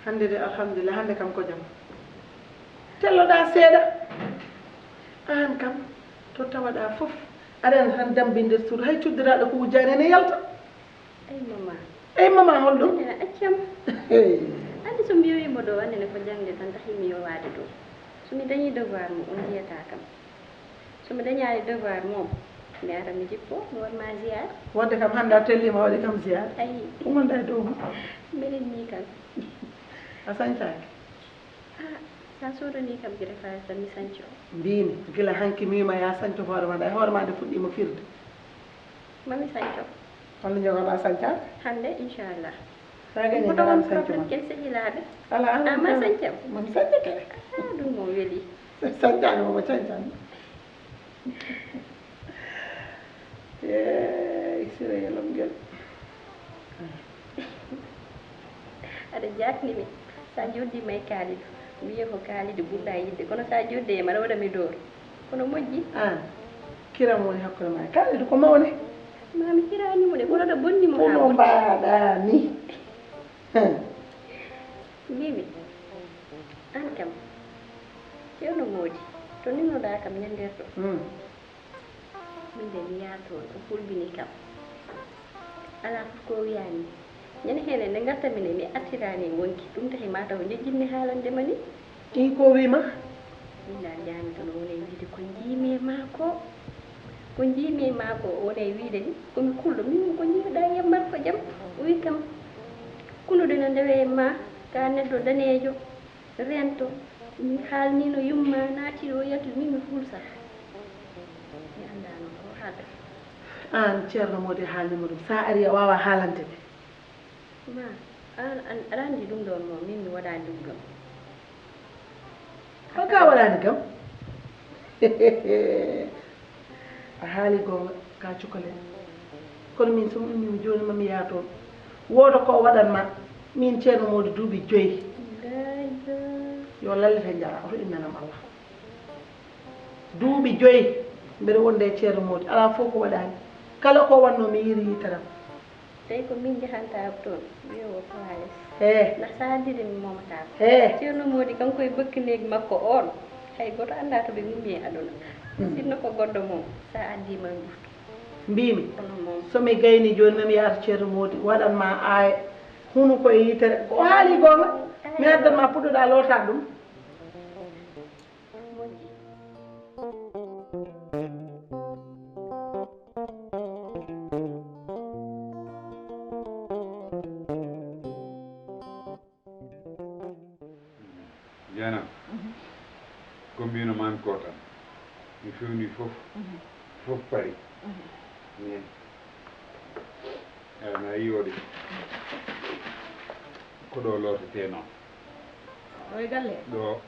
hande de alhamdulillah hande kam ko jam telloɗa seeɗa an kam to tawaɗa foof aɗa tan dambi nder suudu hay cuddiraɗo ko wujjani ene yalta ay mama holɗum ene accam andi so mbiyowimo ɗo annene ko jangde tan tahimi yowade ɗo somi dañi devoir mo on jiyata kam somi dañani devoir mom mi ara mi jippo mi wonma ziyar wonde kam hande a tellima waɗi kam ziyar ayi ko gonɗa e dow mbeɗen ni kam a sañtaki sa sodani kam gueɗe falis tan mi sañco mbimi gila hanki mima ya sañco hoore maɗa e hoore ma nde fuɗɗima firde mami sañco holno jogoɗa sañcade hande inchallah sa gañi gaɗam sañco problem ma ken sehilaɓe ala ma sañcam mami sañcake ɗum mo weeli sañcani momo cañcani e sirayelom guel aɗa jaknimi sa joddima e kaalido wiye ko kaalido ɓurɗa yidde kono sa jodde e maɗa waɗami door kono moƴƴi an kiram woni hakkude ma kaalido ko mawne mami kiranimo de kono ɗo bonnimo kono mbaɗa ni mbimi an kam ceerno moodi to ninoɗa kam ñanderɗo min de mi yato o fulbini kam ala fof ko wiyani ñande hene nde gartamine mi attirani wonki ɗum tahi mataw jejjinmi haalandema ni ɗi ko wima min dal jami toon wone wiide ko jiimi e maako ko jiimi e maako wone wiide ni komi kulɗo min ko jiiɗa yemmat ko jaam o wi kam kulude no ndewe e ma ka neɗɗo danejo rento mi haalnino yumma naati o yalti min mi fulsa mi andano ko haada an ceerno modi haalnimo ɗum sa ari a wawa haalande ɓe ma aɗa andi ɗum ɗon moom min mi waɗani ɗum gam hoka waɗani gam a haali gonga ka cukalel kono min somi ummimi joni mami yaa toon wooda ko waɗanma min ceerno modi duuɓi 5 yo lallete jara oto innanam allah duuɓi 5 mbeɗa wonde e ceerno modi ala fof ko waɗani kala ko wanno mi yiri yitaram tawi ko min jahanta toon wiyowo faales he na saldide mi momata he ceerno modi kanko e bëkkineegi makko on hay goto anda to ɓe gummi e aduna sinno ko goɗɗo mum sa addima e guftu mbimi kono moom somi gayni joni mami yaata ceerno modi waɗanma aaye hunu koye yitere ko haali gonga mi addanma puɗɗoɗa loota ɗum Diana ko mbino mami ko tan mi fewni fof paari min eyi na yiiwoɗe ko ɗo lootete noon ɗo e galle ɗo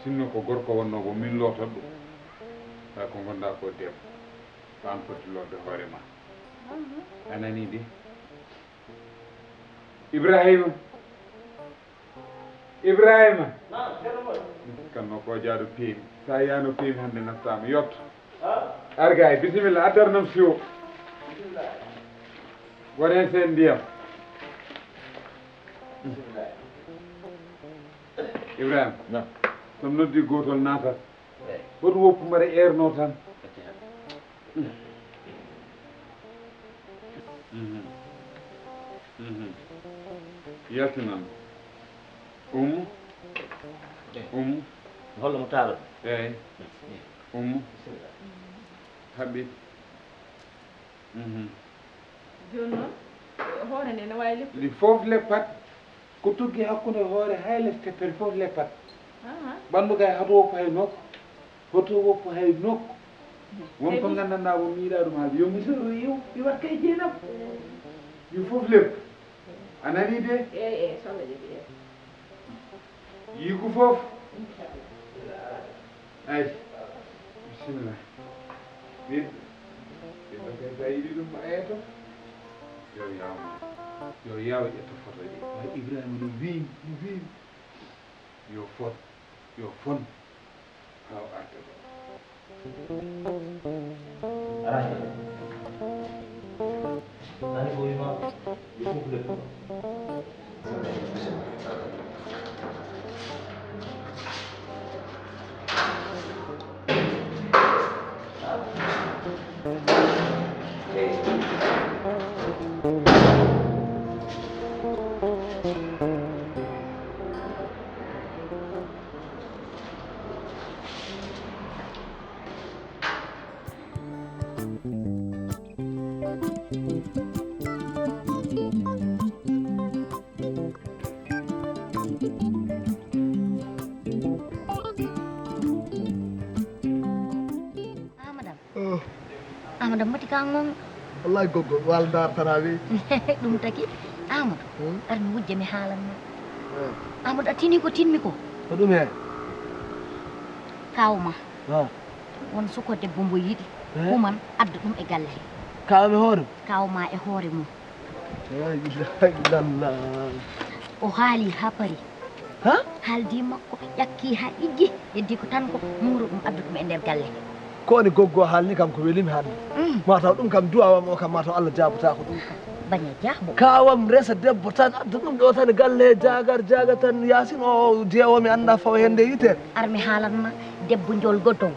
sinno ko gorko wonno ko min lootat ɗum ta ko gonɗa ko debbo ko an foti lootde hoore ma a nani de Ibrahima kanno ko jaaɗo peemi sa yano peemi hannde naftama yotto argay bisimilla addarnam siwo wonen sen ndiyam Ibrahima somi noddi gotol natat woto woppu mbaɗa erno tan yaltinan hollo mo taaro eyyi Habib joni noon hoore nde ne wawi leppude li fof leppat ko tuggi hakkude hoore hay less teppere fof leppat ɓanndu kay hato woppo hay nokku hoto woppo hay nokku wonko nganndanɗaa ko miiɗaa ɗum haalde yo misiro yo wat kay jeenam yo fof lepp a nanii de eyi soble je ɓiye yiiku fof ay bisimilla ɓiɗɗo kay so a yiɗi ɗum a eeto yo yaw ƴetto photo ɗi wa Ibrahima no wiimi yo fot yo fon haw arde ɗo arani nani ko wima yo fof leppo Amadou mati ka ngon wallahi goggo wal dar tanawi dum taki Amadou ar mi wujje mi haalanno Amadou atini ko tinmi ko dum he kawma won suko debbo mbo yidi kuman addu dum e galle kawme hoore kawma e hoore mum la ilaha illallah o haali hapari ha haldi makko yakki ha iggi yeddi ko tan ko muru dum addu dum e der galle ko ni goggo halni kam ko welimi hande ma taw dum kam duwawam o kam ma taw Allah jabata ko dum baña jahbo kawam resa debbo tan addu dum do tan galle jagar tan yasin o jeewo mi anda faw hende yite armi haalanma debbo jol goddo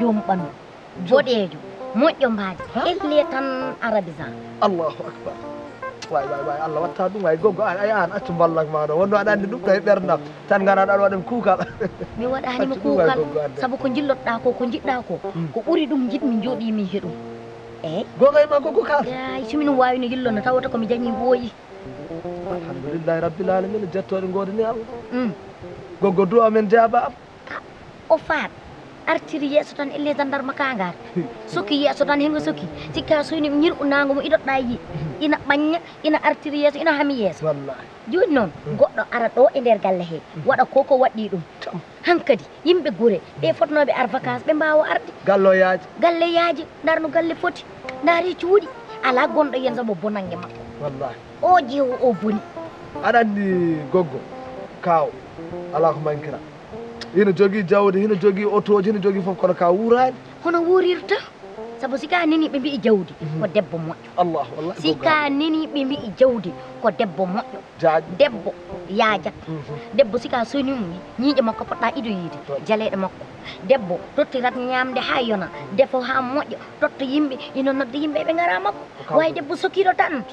dum bandu bodejo moƴƴo mbaaji elle tan arabisant Allahu akbar way Allah watta dum way goggo ay an accu ballak ma do wondo adandi dum kay bernam tan ngara dal wadam kukal mi wadani mo kukal sabu ko jillodda ko jidda ko buri dum jidmi jodi mi hedum gogay ma goggo kal ay simi no wawi no yillona tawata ko mi jañi boyi alhamdulillah rabbil alamin jettode godani Allah goggo do amen jaba o faat artiri yeso tan elle gendarme kangar soki yeso tan hengo soki sikka soyni ñirbu nango mo idodda yi ina bagna ina artiri yeso ina hami yeso wallahi joni non goddo ara do e der galle he wada koko waddi dum hankadi yimbe gure be fotnobe ar vacances be mbaawo arde galle yaaji darno galle foti ndari cuudi ala gondo yen sabo bonange makko wallahi o jeewo o boni adandi goggo kaw ala ko mankira hino jogi jawde hino jogi otoji hino jogi fof kono ka wurani hono wurirta sabu sika nini be mbi jawdi ko debbo moƴƴo Allah wallahi sika nini be mbi jawdi ko debbo moƴƴo debbo yaajat debbo sika soni mum ñiije makko podda ido yide jaleede makko debbo tottirat ñamde ha yona defo ha moƴƴo totto yimbe ino nodde yimbe be ngara makko way debbo sokiro tan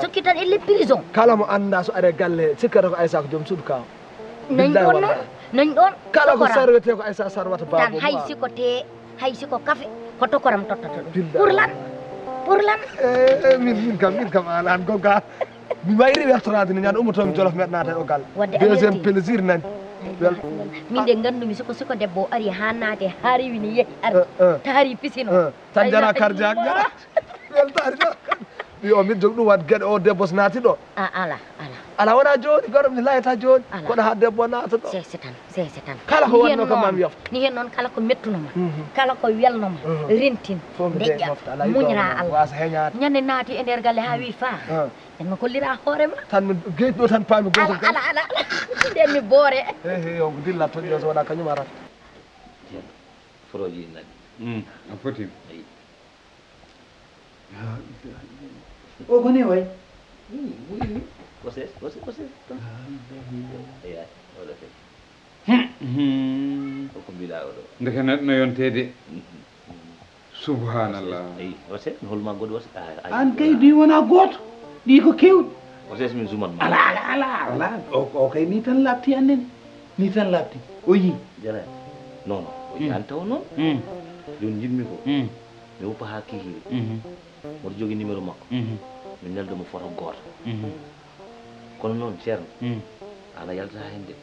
sokki tan e prison kala mo anda so are galle sikkata ko Aïssa ko joom suudu kaw nañ don kala ko sarwete ko Aïssa sarwata babo tan hay siko kafe ko tokoram tottata pour lan min kam alan gogga mi wayri wertorade ni ñaan ummoto mi jolof mednata o gal deuxième plaisir nan min de gandumi siko debbo ari ha naate ha rewi ni yehi ar taari pisino tan jara cardiaque jara weltari do wi o min jogdum wat gueɗe o debbo so naati ɗo ala wona joni gaɗom ni layata joni koɗo ha debbo naata ɗo sese tan kala ko wanno kam mami yofta ni hen noon kala ko mettunoma kala ko welnoma rentin deƴƴa muñira Allah wasa heñade ñande naati e nder galle ha wi fa en mi kollira hoorema tan mi geyɗi ɗo tan paami goto ala nden mi boore he o dilla toƴƴo so wona kañum arata foroji nani a foti o goni way Você. ndeke neɗɗo yontede subhanallah você holma goɗo wasa an kay ɗi wona goto ɗi ko kewɗi você min zuman ala o kay ni tan labti annene ni tan labti o yi jara non o yi an taw noon joni jinmi ko mi woppa ha kihiri moto jogi numéro makko min neldemo photo goto kono noon ceerno ala yalta hende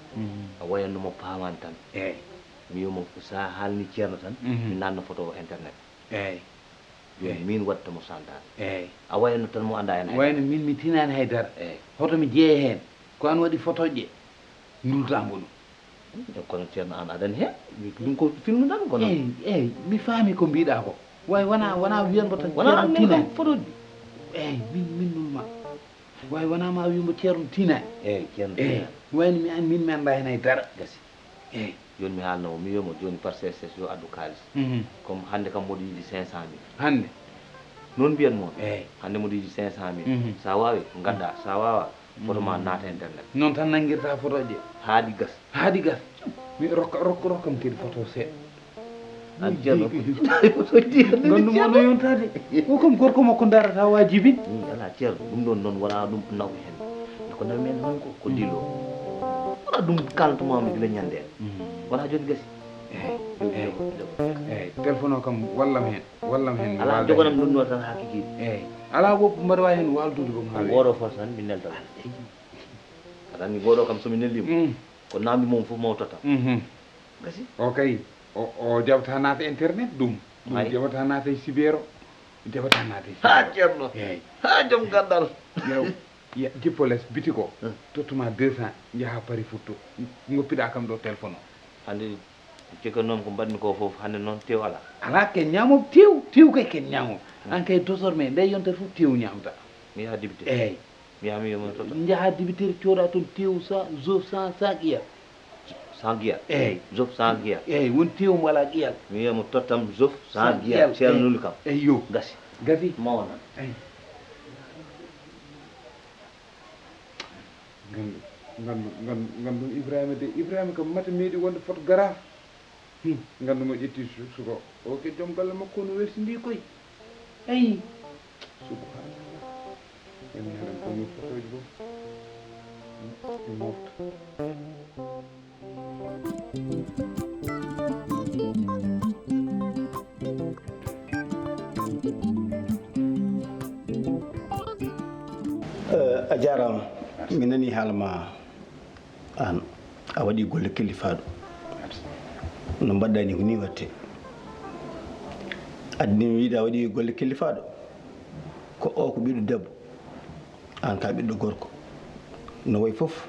a wayannomo paamani tan eyyi mi wiyamo sa haalni ceerno tan mi nanno photo o internet eyyi joni min wattamo sandade eyyi a wayanno tan mo anda hen wayno min mi tinani haydara eyyi hoto mi jeeye hen ko an waɗi photo je ndultambo ɗum kono ceerno an aɗani hen ɗum ko filmudami kono eyyi mi faami ko mbiɗa ko way wona wiyanmo tan wona an tinani photo ji eyyi min nulma way wona ma wimo ceerno tinani eyyi ceerno eyyi wayno min mi anda hen haydara gasi eyyi joni mi haalnomo mi wiyamo joni par CSS yo addu kalis comme hande kam moɗo yiiɗi 500 000 hande noon mbiyanmo eyyi hande moɗo yiiɗi 500 000 sa wawi gadda sa wawa photo ma naata internet noon tan nanguirta photo je haaɗi gas mi rokkam kadi photo seeɗa an ceerno gandumo no yontade o kam gorko makko darata wajibi ala ceerno ɗum ɗon noon wona ɗum naw hen ko nawi men hon ko dillo wona ɗum kaltumami gila ñande en wona joni gasi eyyi téléphone o kam wallam hen ala jogonam ɗum ɗo tan ha kikiɗi eyyi ala wopp mbaɗa wawi hen waldude kom ha woɗo force tan mi neltan aɗa andi goɗo kam somi nellimo ko namdi mum fof mawtata gasi o kay o jabata naata internet ɗum jabata naata cyber o jabata naata ha ceerno eyyi ha joom gaddal jippoles biti ko tottuma 200 jaaha pari futto goppiɗa kam ɗo téléphone o hande cikkannomi ko mbaɗmi ko foof hande noon tew ala ken ñamoɓe tew kay ken ñamoɓe an kay désormais nde yontere fof tew ñamta mi yaha dibité eyyi mi yaha mi wiyama toto jaaha dibiteri cooda toon tew zo sans qiya sans guiya eyyi jof sans guiya eyyi won tew mo wala qiyal mi wiyama tottam jof sans guiya ceernuli kam eyyi yo gasi mawna eyyi gandu Ibrahima kam mata meeɗi wonde foto garaf gandu mo ƴetti suko o ke joom galle makko no wersindi koy ayi subhanallah en haran komi fotoji bo mi mofta a jarama mi nani haalma an a waɗi golle kilifaɗo no mbaɗɗani ko ni watte addi mi wiiɗa waɗi golle kilifaɗo ko o ko ɓiɗɗo debbo an ka ɓiɗɗo gorko no way foof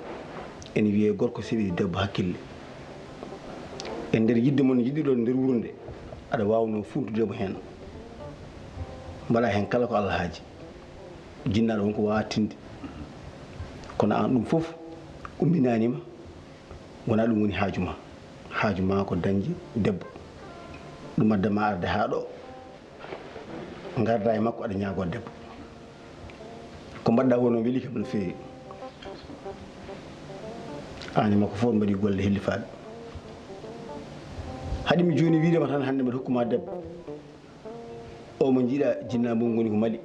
ene wiye gorko seɓi debbo hakkille e nder yidde mon yiɗiɗon nder wuuro nde aɗa wawno funtudemo hen mbaɗa hen kala ko Allah haaji jinnaɗo wonko wawa tinde kono an ɗum foof umbinanima wona ɗum woni haaju ma ko dañde debbo ɗum addama arde ha ɗo garda e makko aɗa ñaago debbo ko mbaɗɗa wono weeli kam no feewi an e makko fof mbaɗi golle hellifaɗe haɗi mi joni wiidema tan hande mbaɗa hokkuma debbo o mo jiiɗa jinnaɓe mum goni ko Mali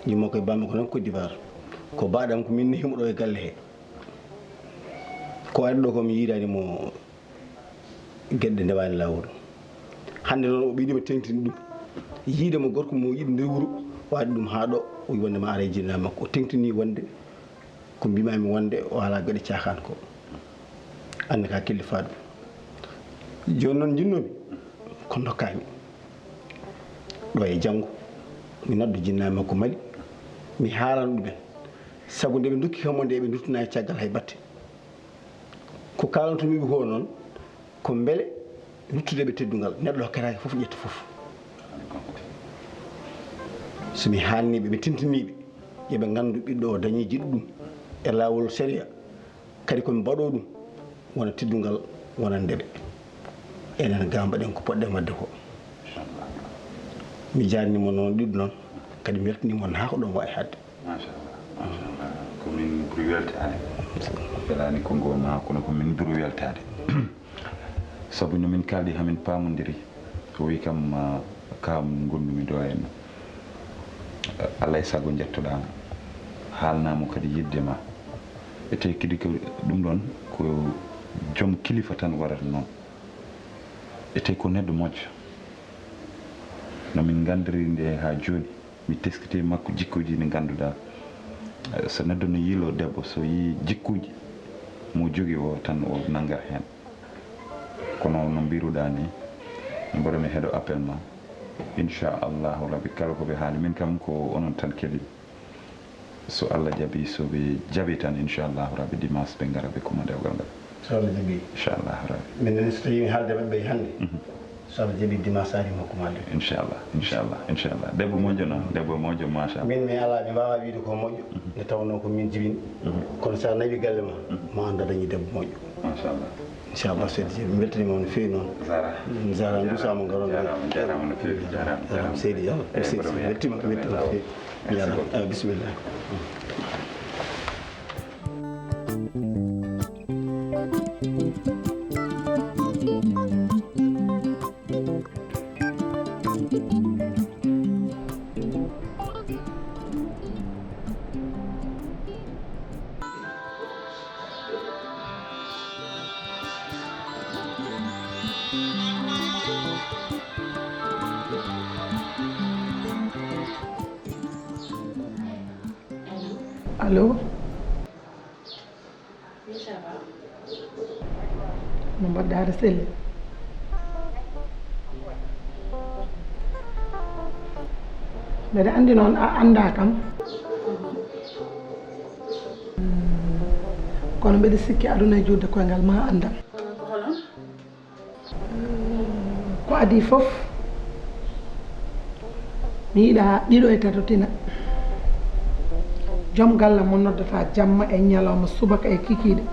yimmo koye bammi ko noon Côte d'Ivoire ko baɗam ko min himo ɗo e galle he ko waɗi ɗo ko mi yiidanimo gueɗe ndewani lawol hande noon o ɓiɗima tengtini ɗum yiidemo gorko mo yiɗi nder wuuro waɗi ɗum ha ɗo o wi wonde ma ara e jinnaɓe makko o tengtini wonde ko mbimami wonde o ala gueɗe cakan ko ande ka killifaɗo joni noon jinnomi ko dokkami ɗo e janggo mi noddo jinnaɓe makko Mali mi haalano ɗumen saabu nde ɓe dokki kammo nde ɓe duttana e caggal hay batte ko kalantomiɓe ko noon ko beele ruttudeɓe teddugal neɗɗo hokkatake foof ƴetta foof somi haalniɓe ɓe tintiniɓe yoɓe gandu ɓiɗɗo o dañi jiɗɗo ɗum e lawol séria kadi komi mbaɗo ɗum wona teddugal wona ndeɓe enen ga mbaɗen ko poɗɗen wadde ko mi jarnimo noon ɗiɗo noon kadi mi weltanimon ha ko ɗon wawi hadde machallah komin ɓuuri weltade welani konngol ma kono komin ɓuuri weltade saabu nomin kaldi hamin pamodiri o wi kam kam gondumi ɗo en alay saago jettoɗama haalnamo kadi yiddema e tawi kadi ko ɗum ɗon ko joom kilifa tan warata noon e tawi ko neɗɗo moƴƴo nomin gandirinde ha joni mi teskiti makko jikkuji ɗi ganduɗa so neɗɗo no yiilo debbo so yi jikkuji mo jogi o tan o nanga hen kono no mbiruɗa ni mboɗo mi heeɗo appel ma inchallahu rabbi kala koɓe haali min kam ko onon tan keeɗi so Allah jaaɓi soɓe jaaɓi tan inchallahu rabbi dimanche ɓe gara ɓe kuma dewgal ngal so Allah jaaɓi inchallahu rabbi min nani so tawi mi haalde maɓɓe hannde so Allah jaaɓi dimanche ari mokkumalde inchallah debbo moƴƴo noon debbo moƴƴo machallah min mi ala mi wawa wiide ko moƴƴo nde tawno ko min jibini kono sa nawi galle ma anda dañi debbo moƴƴo machallah inchallah seydi jeeɓi mi weltanima no feewi noon zara dusama garon jarama no feewi jarama seydi seydi weltima no feewi mi ala bisimillah allo no mbaɗɗa aɗa selli mbeɗa andi noon a anda kam kono mbeɗa sikki aduna e juutde koyngal ma andam ko adi fof mi yiiɗa ɗiɗo e tatotina joom galle mo noddata jamma e ñalawma subaka e kikiɗe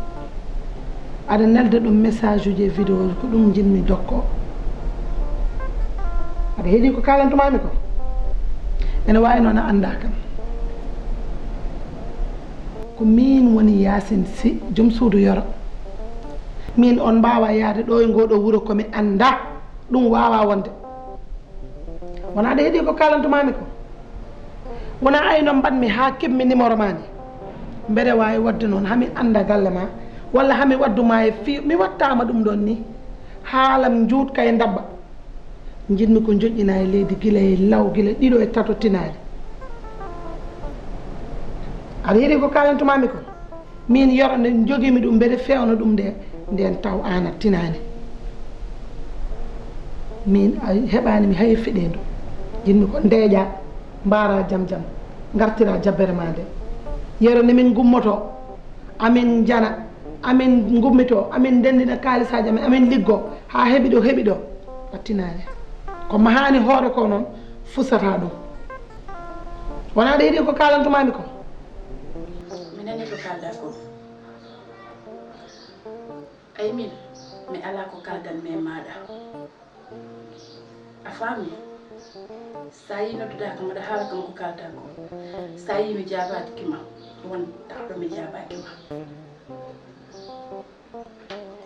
aɗa nelde ɗum message uji e vidéo ko ɗum jinmi jokko aɗa heeɗi ko kalantumami ko ene wawi noon a anda kam ko min woni Yacine Sy joom suudu Yoro min on mbawa yaade ɗo e ngoɗo wuuro komi anda ɗum wawa wonde wona aɗa heeɗi ko kalantumami ko wona ayno mbatmi ha keɓmi numéro ma ni mbeɗe wawi wadde noon hami anda galle ma walla hami wadduma e fi mi wattama ɗum ɗon ni haalam juutka e dabba jinmi ko joƴƴina e leydi guila e law guila ɗiɗo e tato tinari aɗa heeɗi ko kalantumami ko min Yoro nde joguimi ɗum mbeɗe fewna ɗum nde nden taw an a tinani min a heɓani mi hay fiɗendu jinmi ko ndeeƴa mbara jam jam gartira jabbere ma nde Yero nde min gummoto amin jana amin gummito amin ndendina kalisaji amin amin liggo ha heeɓi ɗo wattinani ko mahani hoore ko noon fusata ɗum wona aɗa yiiɗi ko kalantumami ko mi nani ko kalda ko ay min mi ala ko kaldan me maɗa a faami sa yi nodduda kam aɗa haala kam ko kalda ko sa yi mi jabaki ma won taxɗo mi jabaki ma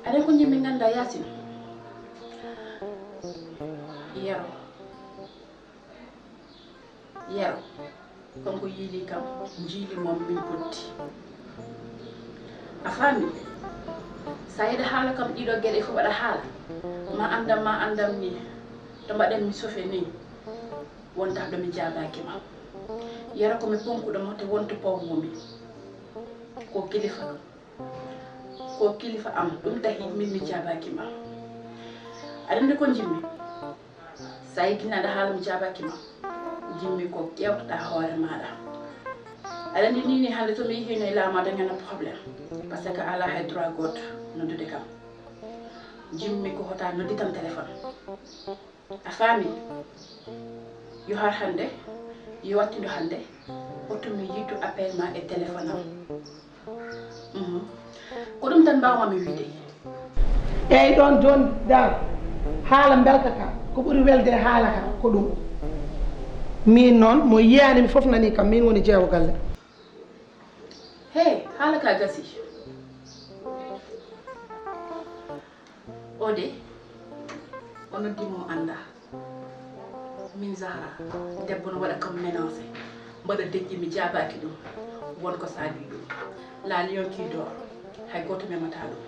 aɗa ko jimmi ganda Yacine Yero konko yiili kam jiili mom min botti a faami sa yiɗa haala kam ɗiɗo gueɗe fof aɗa haala ma andam ni to mbaɗen mi sofe ni wonta ɗo mi jabaki ma Yero komi ponkuɗo mo te wonto pawmomi ko kilifa am ɗum tahi min mi jabaki ma aɗa andi ko jimmi sa yigginaɗa haala mi jabaki ma jimmi ko ƴewtoɗa hoore maɗa aɗa andi nini hande to mi yihino e laama dañana probléme par ce que ala hay droit goto noddude kam jimmi ko hota noddi tan téléphone a faami yo har hande yo wattido hande otomi yittu appel ma e téléphone am ko ɗum tan mbawmami wiide eyyi ɗon joni dal haala belka ka ko ɓuuri welde haala ka ko ɗum min noon mo yiyanimi foof nani kam min woni jeewo galle hey haala ka gasi o de o noddimo anda min Zahra debbo no waɗa comme ménacé mbaɗa deƴƴi mi jabaki ɗum wonko saadi ɗum la lion qui dort hay goto memata ɗum